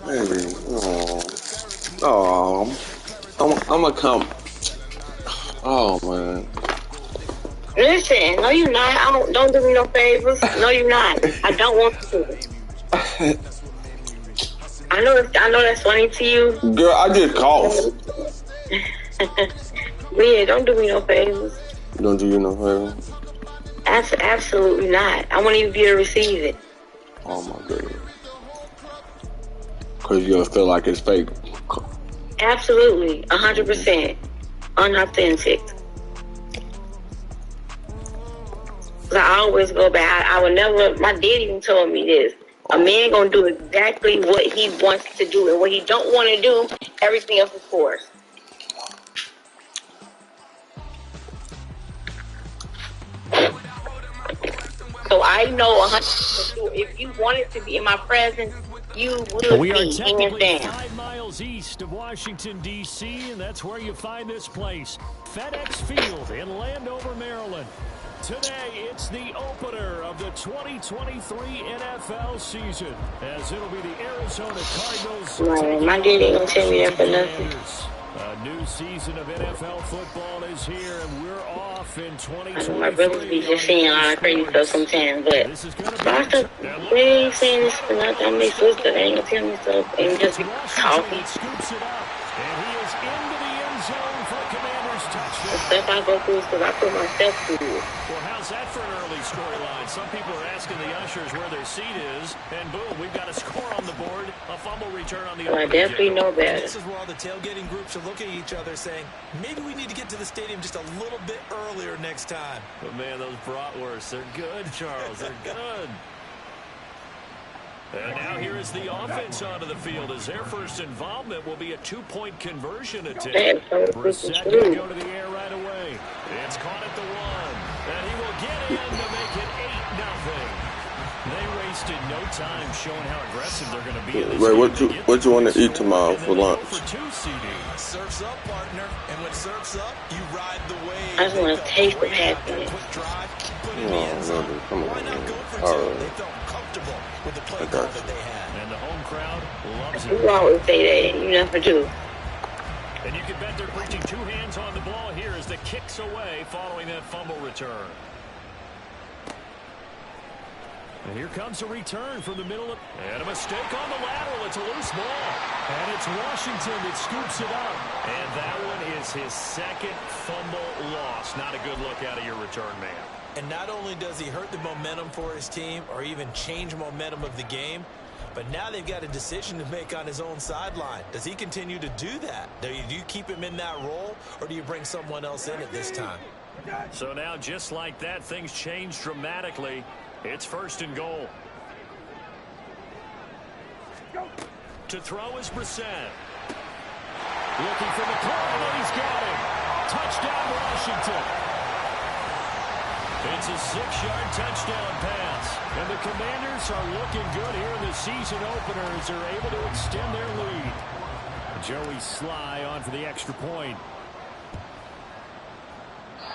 Maybe. Oh. I'm gonna come. Oh man. Listen, no, you're not. Don't do me no favors. No, you're not. I don't want to. I know that's funny to you. Girl, I just coughed. But yeah, don't do me no favors. Don't do you no favor? Absolutely not. I won't even be able to receive it. Oh my goodness. Cause you'll feel like it's fake. Absolutely, 100%, unauthentic. I always go back. I would never. My dad even told me this. A man gonna do exactly what he wants to do, and what he don't want to do, everything else is forced. So I know 100% sure if you wanted to be in my presence, you would we be. are technically 5 miles east of Washington, D.C., and that's where you find this place, FedEx Field in Landover, Maryland. Today, it's the opener of the 2023 NFL season, as it'll be the Arizona Cardinals. My dad ain't gonna tell me that for nothing. A new season of NFL football is here, and we're off in 2023. My brothers be just saying a lot of crazy stuff sometimes, but I stuff, they ain't saying this for nothing. I'm their sister. They ain't gonna tell me stuff and just be talking. Scoops it up, and he is into the end zone for a Commander's touchdown. The stuff I go through is because I put myself through it. Well, how's that for an early storyline? Some people are asking the ushers where their seat is, and boom, we've got a score on the board, a fumble return on the I definitely know better. This is where all the tailgating groups are looking at each other saying, maybe we need to get to the stadium just a little bit earlier next time. But man, those bratwursts, they're good, Charles, they're good. And now here is the offense onto the field as their first involvement will be a 2-point conversion attempt. Brissett going to go to the air right away. It's caught at the 1, and he will get in to make it 8-0. They wasted no time showing how aggressive they're going to be in this Wait, what you want to eat tomorrow for lunch? Surf's up, partner. And when surf's up, you ride the wave. I just want to taste the happiness. Oh, come on, man. All right. They felt comfortable with the play call that they had. And the home crowd loves it. You always say that, and you never do. And you can bet they're preaching 2 hands on the ball here as the kick's away following that fumble return. And here comes a return from the middle of... And a mistake on the lateral. It's a loose ball. And it's Washington that scoops it up. And that one is his second fumble loss. Not a good look out of your return man. And not only does he hurt the momentum for his team or even change momentum of the game, but now they've got a decision to make on his own sideline. Does he continue to do that? Do you keep him in that role, or do you bring someone else in at this time? So now, just like that, things change dramatically. It's 1st and goal. To throw is Brissett. Looking for McLaurin, and he's got him. Touchdown, Washington. It's a 6-yard touchdown pass. And the Commanders are looking good here in the season opener as they're able to extend their lead. Joey Sly on for the extra point.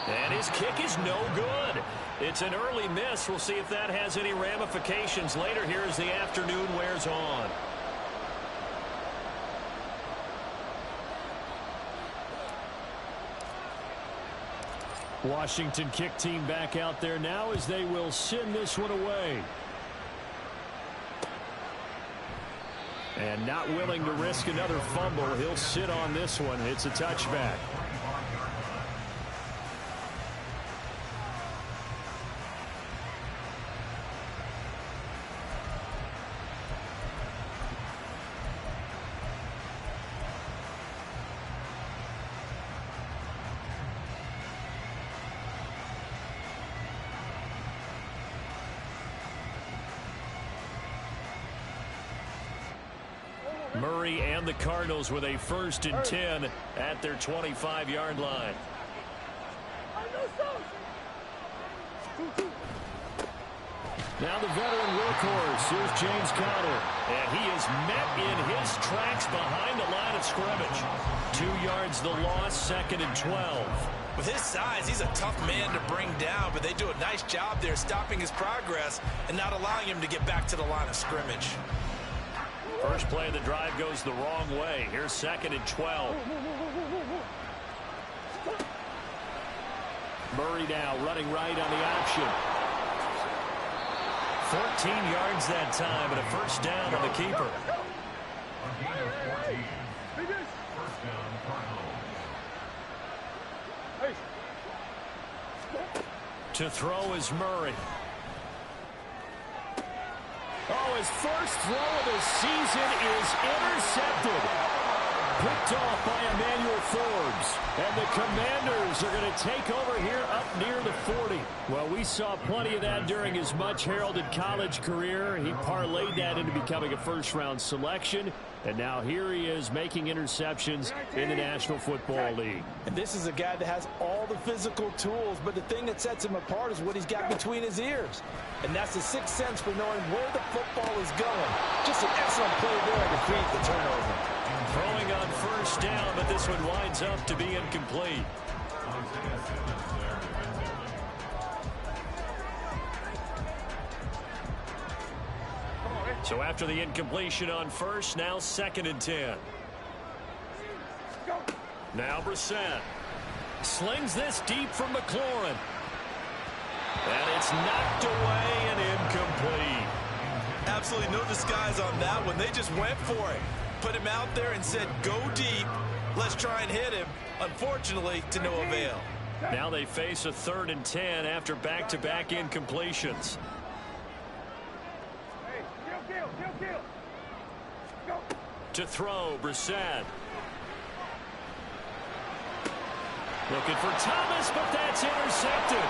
And his kick is no good. It's an early miss. We'll see if that has any ramifications later here as the afternoon wears on. Washington kick team back out there now as they will send this one away. And not willing to risk another fumble. He'll sit on this one. It's a touchback. Murray and the Cardinals with a 1st and 10 at their 25-yard line. Now the veteran workhorse, here's James Conner. And he is met in his tracks behind the line of scrimmage. 2 yards the loss, 2nd and 12. With his size, he's a tough man to bring down, but they do a nice job there stopping his progress and not allowing him to get back to the line of scrimmage. First play of the drive goes the wrong way. Here's 2nd and 12. Murray now running right on the option. 14 yards that time, and a first down on the keeper. To throw is Murray. Oh, his first throw of the season is intercepted. Picked off by Emmanuel Forbes. And the Commanders are going to take over here up near the 40. Well, we saw plenty of that during his much-heralded college career. He parlayed that into becoming a first-round selection. And now here he is making interceptions in the National Football League. And this is a guy that has all the physical tools, but the thing that sets him apart is what he's got between his ears. And that's the sixth sense for knowing where the football is going. Just an excellent play there to create the turnover. Throwing on first down, but this one winds up to be incomplete. So after the incompletion on first, now 2nd and 10. Now Brissett slings this deep from McLaurin. And it's knocked away and incomplete. Absolutely no disguise on that one. They just went for it. Put him out there and said, go deep. Let's try and hit him. Unfortunately, to no avail. Now they face a 3rd and 10 after back-to-back incompletions. To throw, Brissett. Looking for Thomas, but that's intercepted.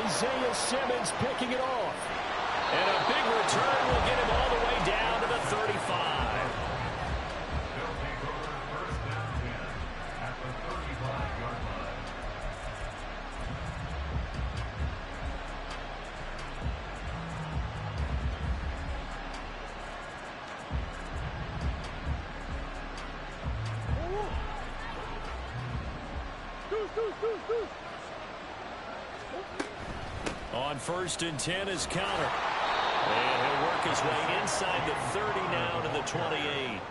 Isaiah Simmons picking it off. And a big return will get him all the way down to the 35. On 1st and 10 is counter. And he'll work his way inside the 30 now to the 28.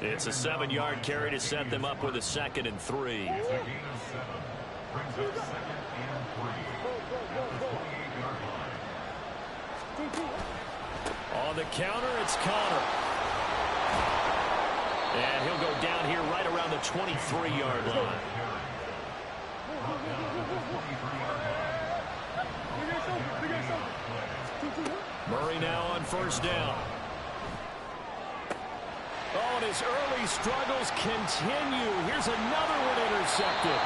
It's a 7-yard carry to set them up with a 2nd and 3. On the counter, it's Connor. And he'll go down here right around the 23-yard line. Murray now on first down. Oh, and his early struggles continue. Here's another one intercepted.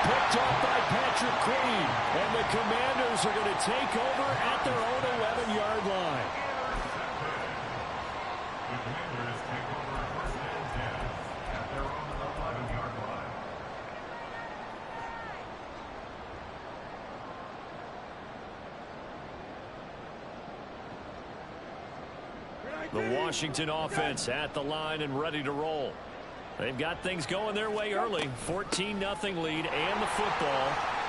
Picked off by Patrick Queen. And the Commanders are going to take over at their own 11-yard line. The Washington offense at the line and ready to roll. They've got things going their way early. 14-0 lead and the football.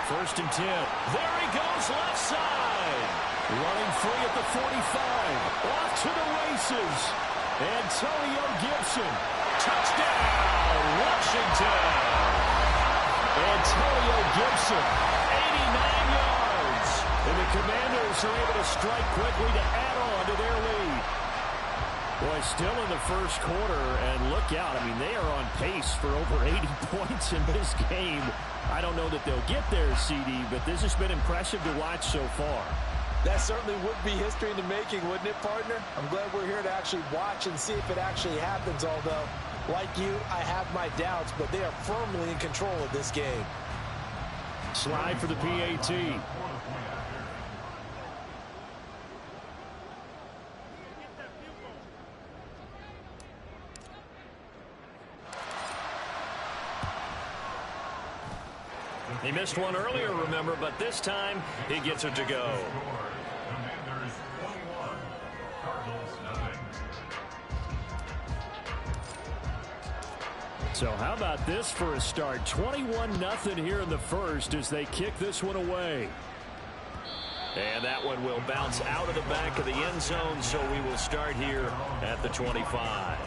1st and 10. There he goes left side. Running free at the 45. Off to the races. Antonio Gibson. Touchdown, Washington. Antonio Gibson, 89 yards. And the Commanders are able to strike quickly to add on to their lead. Boy, still in the first quarter, and look out. I mean, they are on pace for over 80 points in this game. I don't know that they'll get there, CD, but this has been impressive to watch so far. That certainly would be history in the making, wouldn't it, partner? I'm glad we're here to actually watch and see if it actually happens, although, like you, I have my doubts, but they are firmly in control of this game. Slide for the PAT. He missed one earlier, remember, but this time he gets it to go. So how about this for a start? 21-0 here in the first as they kick this one away. And that one will bounce out of the back of the end zone, so we will start here at the 25.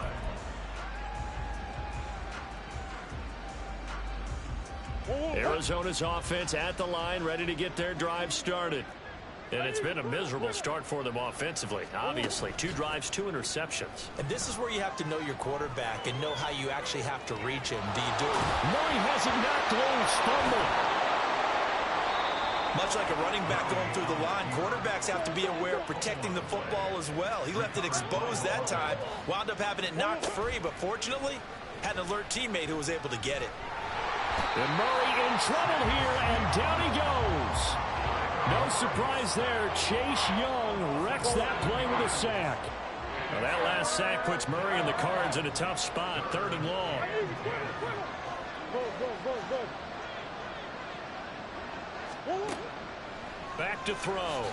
Arizona's offense at the line, ready to get their drive started. And it's been a miserable start for them offensively. Obviously, 2 drives, 2 interceptions. And this is where you have to know your quarterback and know how you actually have to reach him. Do you do it? Murray has it knocked loose, fumble. Much like a running back going through the line, quarterbacks have to be aware of protecting the football as well. He left it exposed that time, wound up having it knocked free, but fortunately, had an alert teammate who was able to get it. And Murray in trouble here, and down he goes. No surprise there. Chase Young wrecks that play with a sack. Well, that last sack puts Murray and the Cards in a tough spot, 3rd and long. Back to throw.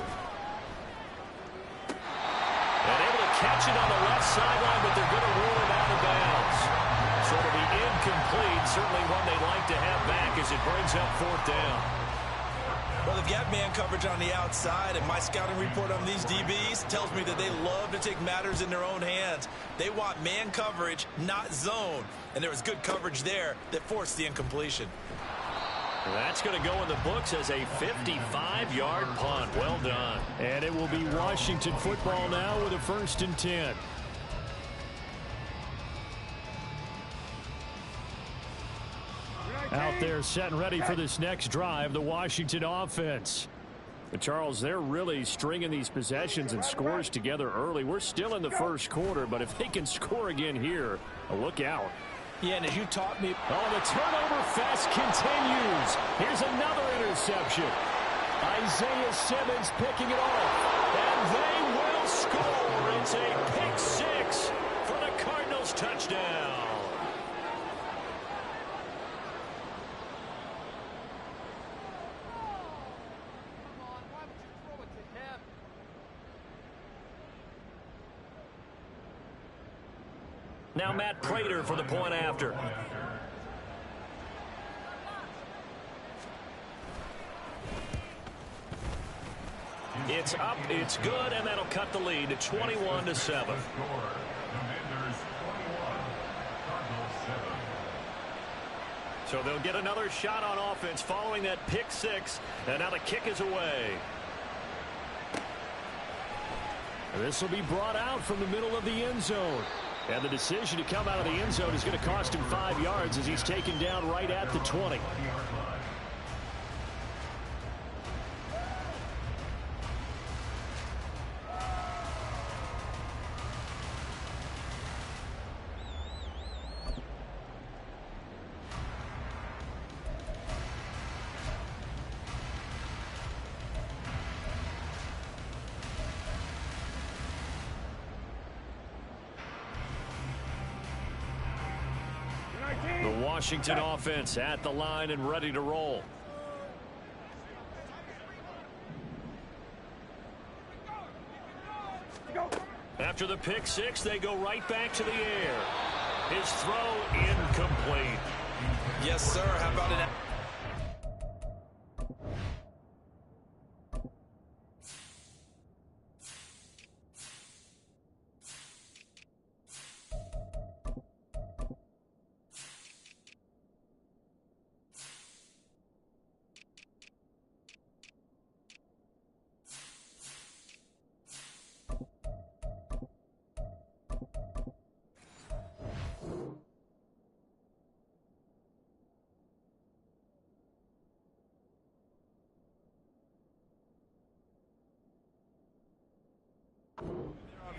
And able to catch it on the left sideline, but they're going to rule it out of bounds. So it'll be incomplete. Certainly one they'd like to have back as it brings up 4th down. Well, they've got man coverage on the outside, and my scouting report on these DBs tells me that they love to take matters in their own hands. They want man coverage, not zone. And there was good coverage there that forced the incompletion. That's going to go in the books as a 55-yard punt. Well done. And it will be Washington football now with a 1st and 10. Out there set and ready for this next drive, the Washington offense. But Charles, they're really stringing these possessions and scores together early. We're still in the 1st quarter, but if they can score again here, look out. Yeah, and as you taught me. Oh, the turnover fest continues. Here's another interception. Isaiah Simmons picking it off. And they will score. It's a pick 6 for the Cardinals touchdown. Now Matt Prater for the point after. It's up, it's good, and that'll cut the lead to 21-7. So they'll get another shot on offense following that pick 6, and now the kick is away. This will be brought out from the middle of the end zone. And the decision to come out of the end zone is going to cost him 5 yards as he's taken down right at the 20. The Washington offense at the line and ready to roll. After the pick 6, they go right back to the air. His throw incomplete. Yes, sir. How about an...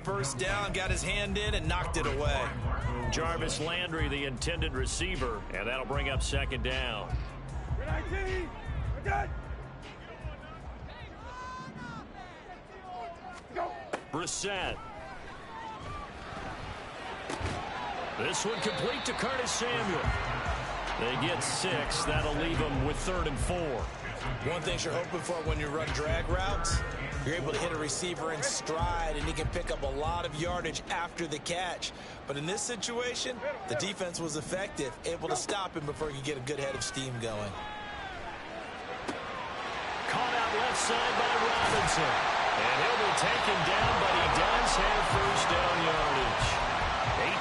First down, got his hand in and knocked it away. Jarvis Landry, the intended receiver, and that'll bring up 2nd down. Brissett. This one complete to Curtis Samuel. They get 6. That'll leave them with 3rd and 4. One thing you're hoping for when you run drag routes, you're able to hit a receiver in stride, and he can pick up a lot of yardage after the catch. But in this situation, the defense was effective, able to stop him before he could get a good head of steam going. Caught out left side by Robinson. And he'll be taken down, but he does have first down yardage.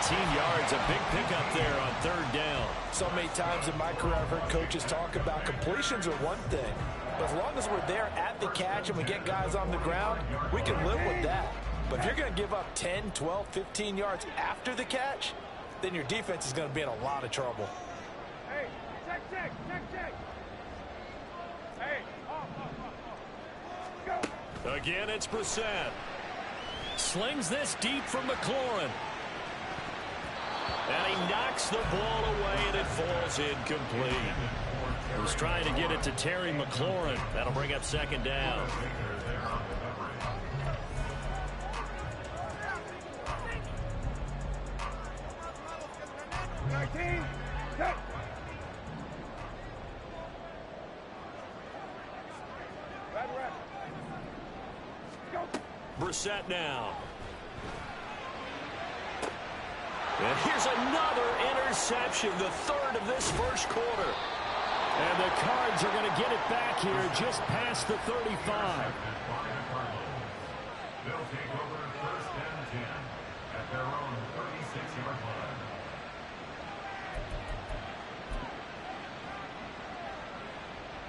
18 yards, a big pickup there on third down. So many times in my career I've heard coaches talk about completions are one thing. But as long as we're there at the catch and we get guys on the ground, we can live with that. But if you're going to give up 10, 12, 15 yards after the catch, then your defense is going to be in a lot of trouble. Hey, check. Hey, go. Again, it's Brissett. Slings this deep from McLaurin. And he knocks the ball away, and it falls incomplete. He was trying to get it to Terry McLaurin. That'll bring up second down. Brissett now. And here's another interception, the third of this first quarter. And the Cards are going to get it back here just past the 35. They'll take over first and 10 at their own 36-yard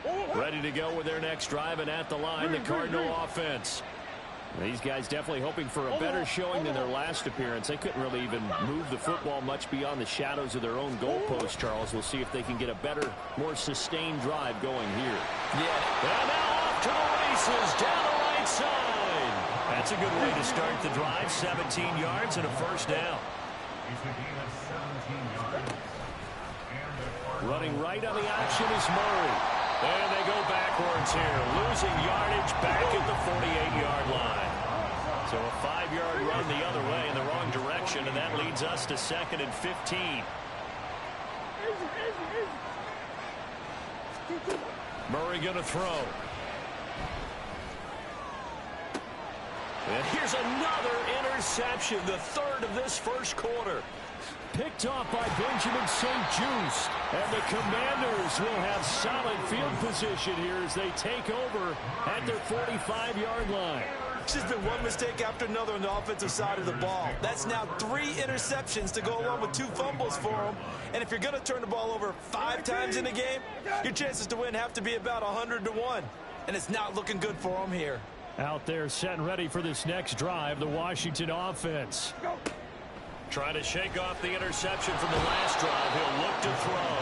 line. Ready to go with their next drive, and at the line, the Cardinal offense. These guys definitely hoping for a better showing than their last appearance. They couldn't really even move the football much beyond the shadows of their own goalpost, Charles. We'll see if they can get a better, more sustained drive going here. Yeah. And now off to the races down the right side. That's a good way to start the drive. 17 yards and a first down. Running right on the action is Murray. And they go backwards here, losing yardage back at the 48-yard line. So a 5-yard run the other way in the wrong direction, and that leads us to 2nd and 15. Murray going to throw. And here's another interception, the third of this first quarter. Picked off by Benjamin St-Juste. And the Commanders will have solid field position here as they take over at their 45-yard line. It's just been one mistake after another on the offensive side of the ball. That's now 3 interceptions to go along with 2 fumbles for them. And if you're going to turn the ball over 5 times in a game, your chances to win have to be about 100-1. And it's not looking good for them here. Out there set and ready for this next drive, the Washington offense. Trying to shake off the interception from the last drive. He'll look to throw.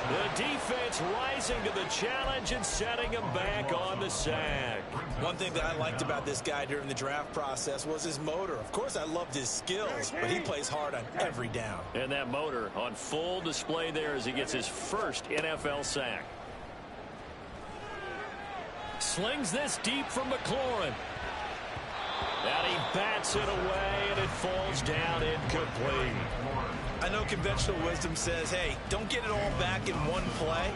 The defense rising to the challenge and setting him back on the sack. One thing that I liked about this guy during the draft process was his motor. Of course, I loved his skills, but he plays hard on every down. And that motor on full display there as he gets his first NFL sack. Slings this deep from McLaurin. And he bats it away, and it falls down incomplete. I know conventional wisdom says, hey, don't get it all back in one play.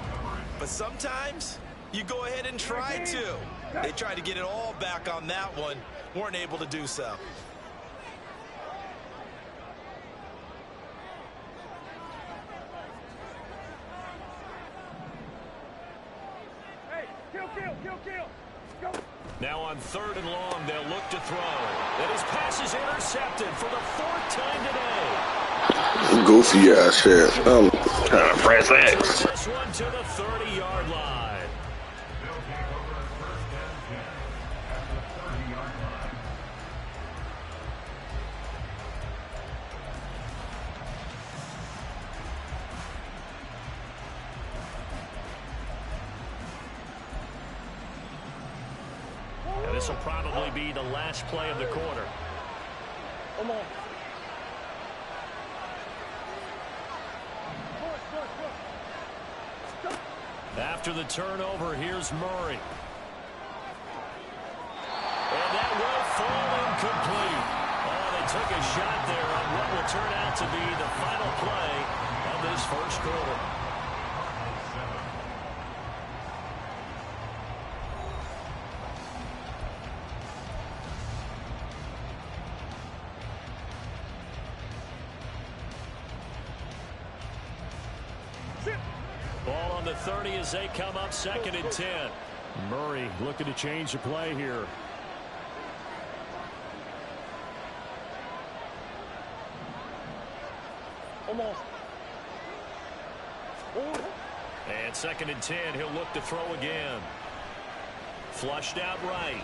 But sometimes you go ahead and try to. They tried to get it all back on that one. Weren't able to do so. Hey, kill. Go. Now on 3rd and long, they'll look to throw. And his pass is intercepted for the 4th time today. Goofy ass shit. Press X. This one to the 30-yard line. They'll take over first and 10 at the 30-yard line. And this will probably be the last play of the quarter. Come on. After the turnover, here's Murray. And that will fall incomplete. Oh, they took a shot there on what will turn out to be the final play of this first quarter. Ball on the 30 as they come up 2nd and 10. Murray looking to change the play here. Come on. And 2nd and 10, he'll look to throw again. Flushed out right.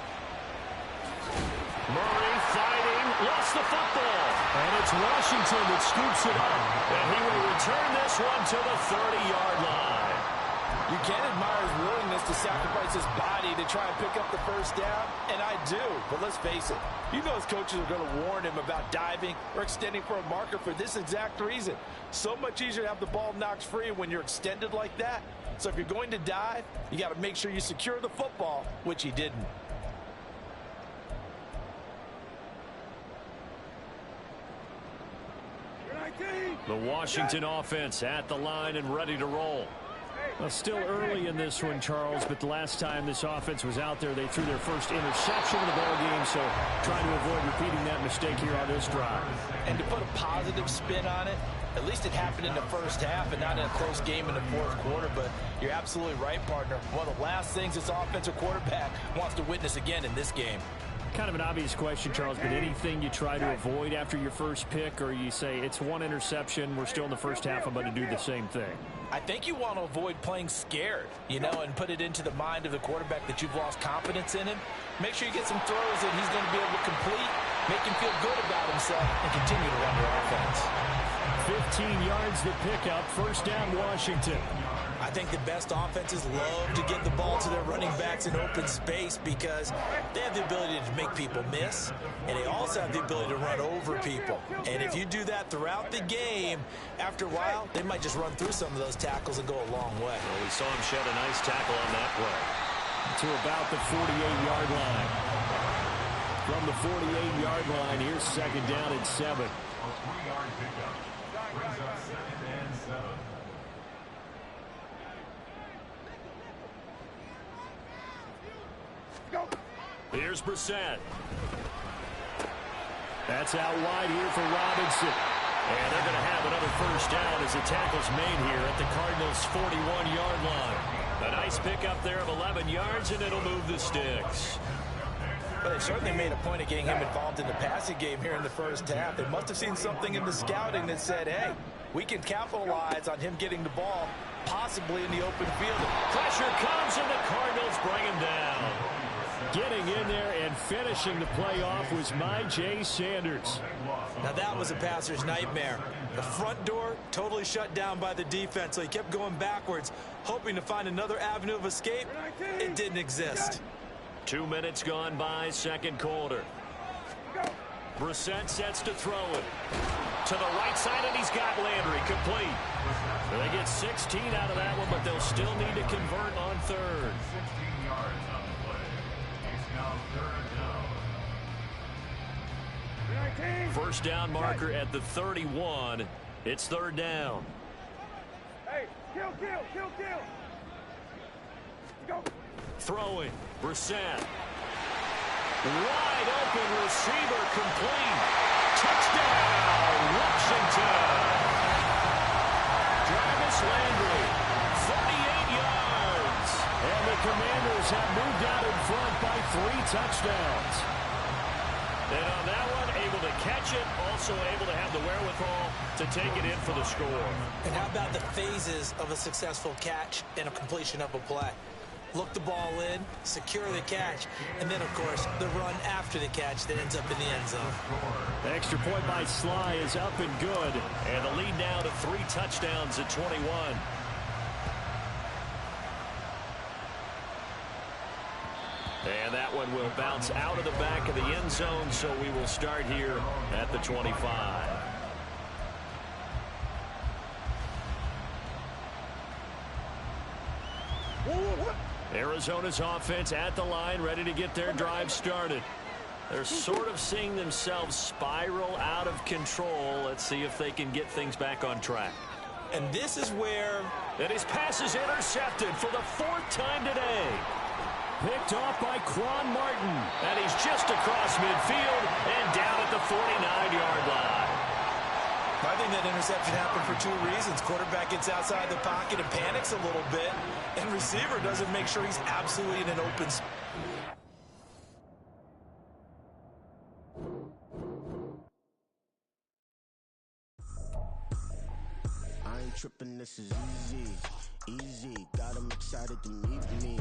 Murray fighting, lost the football. And it's Washington that scoops it up. And he will return this one to the 30-yard line. You can admire his willingness to sacrifice his body to try and pick up the first down, and I do. But let's face it, you know his coaches are going to warn him about diving or extending for a marker for this exact reason. So much easier to have the ball knocked free when you're extended like that. So if you're going to dive, you got to make sure you secure the football, which he didn't. The Washington offense at the line and ready to roll. Well, still early in this one, Charles, but the last time this offense was out there, they threw their first interception of the ball game, so trying to avoid repeating that mistake here on this drive. And to put a positive spin on it, at least it happened in the first half and not in a close game in the fourth quarter, but you're absolutely right, partner. One of the last things this offensive quarterback wants to witness again in this game. Kind of an obvious question, Charles, but anything you try to avoid after your first pick, or you say it's one interception, we're still in the first half, I'm going to do the same thing? I think you want to avoid playing scared, you know, and put it into the mind of the quarterback that you've lost confidence in him. Make sure you get some throws that he's going to be able to complete, make him feel good about himself, and continue to run your offense. 15 yards the pickup, first down Washington. I think the best offenses love to get the ball to their running backs in open space because they have the ability to make people miss, and they also have the ability to run over people. And if you do that throughout the game, after a while, they might just run through some of those tackles and go a long way. Well, we saw him shed a nice tackle on that play. To about the 48-yard line. From the 48-yard line, here's 2nd down and 7. A 3-yard pickup brings up 2nd and 7. Here's Brissett. That's out wide here for Robinson. And they're going to have another first down as the tackle's made here at the Cardinals' 41-yard line. A nice pickup there of 11 yards, and it'll move the sticks. But they certainly made a point of getting him involved in the passing game here in the first half. They must have seen something in the scouting that said, hey, we can capitalize on him getting the ball, possibly in the open field. Pressure comes, and the Cardinals bring him down. Getting in there and finishing the play off was Jay Sanders. Now that was a passer's nightmare. The front door totally shut down by the defense, so he kept going backwards, hoping to find another avenue of escape. It didn't exist. 2 minutes gone by, second quarter. Brissett sets to throw it. To the right side, and he's got Landry complete. They get 16 out of that one, but they'll still need to convert on third. 16 yards on the play. It's now 3rd down. First down marker at the 31. It's 3rd down. Hey, kill. Go. Throwing. Brissett. Wide open receiver complete. Touchdown, Washington. Jarvis Landry, 38 yards. And the Commanders have moved out in front by 3 touchdowns. And on that one, able to catch it, also able to have the wherewithal to take it in for the score. And how about the phases of a successful catch and a completion of a play? Look the ball in, secure the catch, and then, of course, the run after the catch that ends up in the end zone. The extra point by Sly is up and good. And the lead now to 3 touchdowns at 21. And that one will bounce out of the back of the end zone, so we will start here at the 25. Arizona's offense at the line, ready to get their drive started. They're sort of seeing themselves spiral out of control. Let's see if they can get things back on track. And this is where... And his pass is intercepted for the 4th time today. Picked off by Quan Martin. And he's just across midfield and down at the 49-yard line. I think that interception happened for two reasons. Quarterback gets outside the pocket and panics a little bit, and receiver doesn't make sure he's absolutely in an open spot. I ain't tripping, this is easy, got 'em excited to meet me.